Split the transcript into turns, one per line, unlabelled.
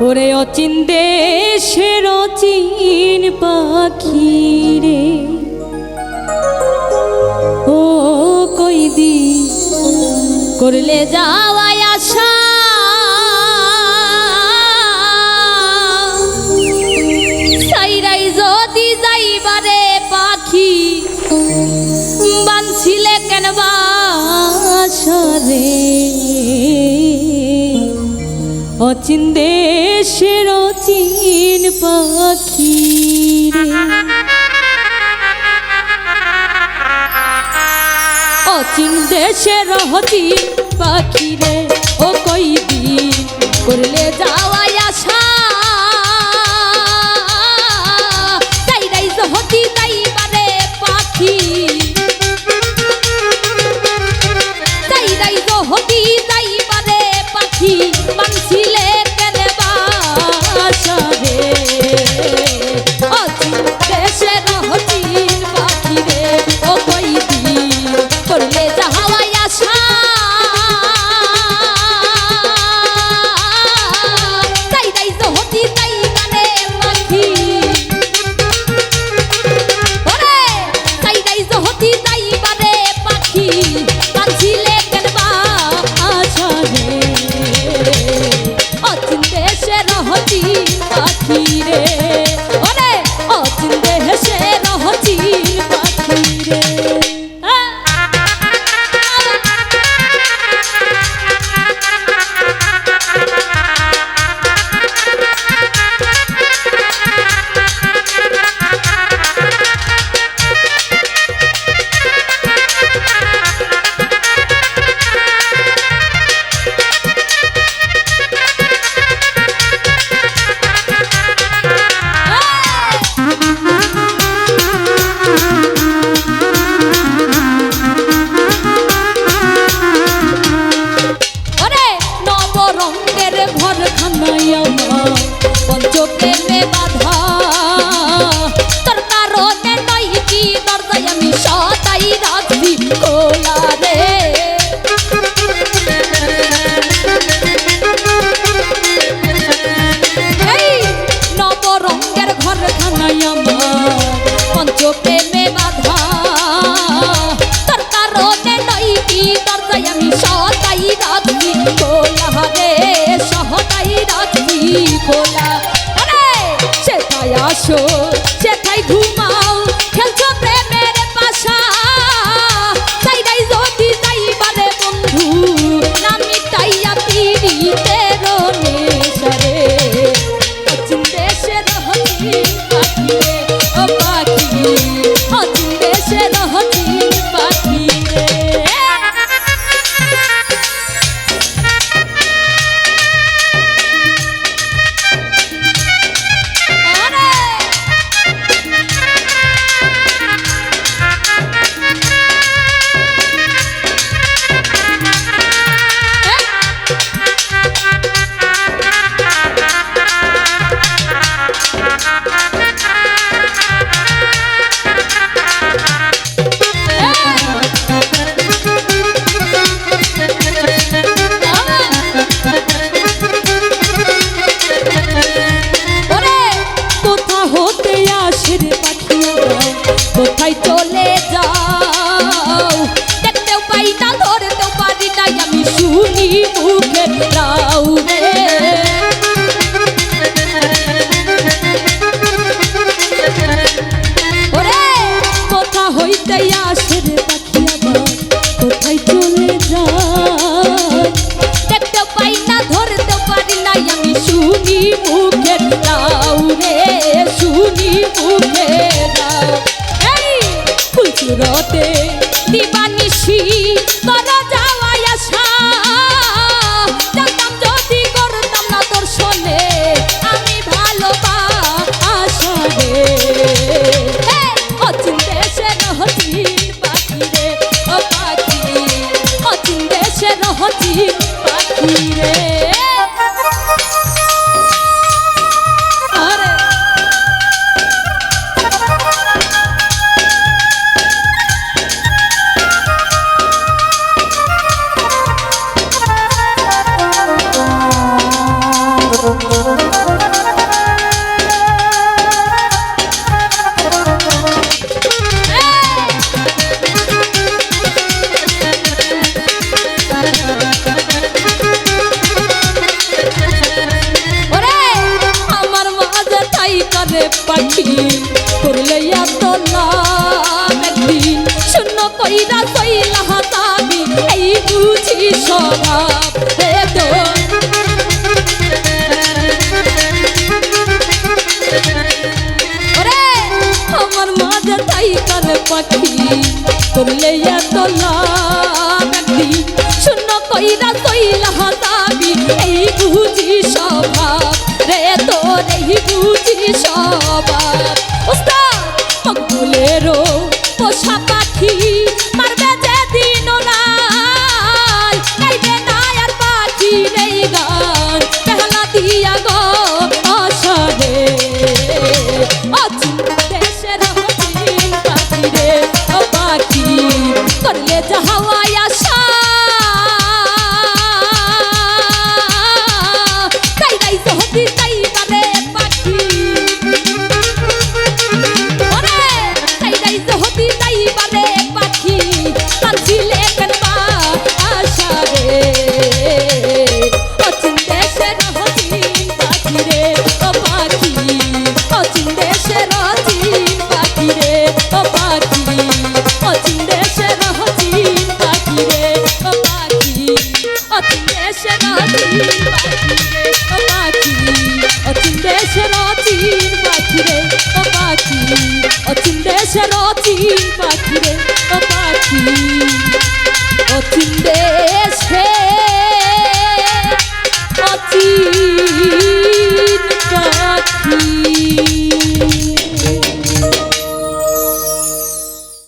ওরে অচিন দেশের অচিন পাখি রে, ও কইদি করলে যাওয়াই আশা, সাইরাই যদি যাইবারে পাখি বানছিলে কেন বাসরে, অচিন দেশের অচিন পাখি রে, অচিন দেশের অচিন পাখি রে, ও কইদিন করলে যাওয়াই আশা, তাইরাই যদি যাইবারে পাখি, তাইরাই যদি যাইবারে পাখি বানছিলে কেন বাসরে, অচিন দেশের অচিন পাখি রে, ও কইদিন করলে যাওয়াই আশা, তাইরাই যদি যাইবারে পাখি, ওরে তাইরাই যদি যাইবারে পাখি বানছিলে কেন বাসরে, অচিন দেশের অচিন পাখি রে, ওরে অচিন দেশের অচিন পাখি রে। ওরে নবরঙ্গের ঘরখানায় আমার পঞ্চপ্রেমে বাঁধা, তোর কারণে নয় কি দরজায় আমি সদাই রাখবি খোলা রে, এই নবরঙ্গের ঘরখানায় আমার পঞ্চপ্রেমে বাঁধা, তোর কারণে নয় কি দরজায় আমি সদাই রাখবি খোলা রে, সদাই রাখবি খোলা, আরে সেটাই আসো সেটাই ঘুমাও খেলছো প্রেমের পাশা, তাইরাই যদি যাইবারে বন্ধু নামি তাইয়া পিড়িতের নেশারে, অচিন দেশের অচিন পাখি রে, ও পাখি অচিন দেশের অচিন পাখি রে। কোথায় চলে যাও দেখতেও পাই না ধরতেও পারি না আমি শুনি মুখে রাও রে, ওরে কোথা হইতে আসে রে পাখি আমার, কোথায় চলে যায় দেখতেও পাই না ধরতেও পারি না আমি শুনি মুখে রাও রে, শুনি মুখে রাও, ফুলচুরতে দিবানিশি করা যাওয়াই আশা, জানতাম যদি করতাম না দর্শনে আমি ভালোবাসা রে, অচিন দেশের অচিন পাখি রে, ও পাখি অচিন দেশের অচিন পাখি রে। স্বভাব রে তো ওরে আমার মাঝে তাই কান পাখি করলে এত লাগি শূন্য কইরা কইলা যাবি এই বুঝি স্বভাব রে তোর এই বুঝি স্বভাব উস্তাদ মকবুলেরও পোষা পাখি মারবে যে দিন রাত গাইবে না আর পাখি নেই গান পেহলা দিয়া গো আশারে অচিন দেশের হচিন পাখি রে ও পাখি করলে যাহাওয়াই আশা তাই রাই হতি তাই বারে পাখি ওরে তাই রাই হতি তাই বারে পাখি কানছিলে কেনবা আশা রে অচিন দেশের হচিন পাখি রে ও পাখি অচিন দেশের হচিন পাখি রে ও পাখি অচিন দেশের হচিন পাখি রে ও পাখি অচিন দেশের হচিন পাখি রে ও পাখি অচিন দেশের হচিন পাখি রে ও পাখি অচিন দেশের হচিন পাখি রে ও পাখি অচিন দেশে অচিন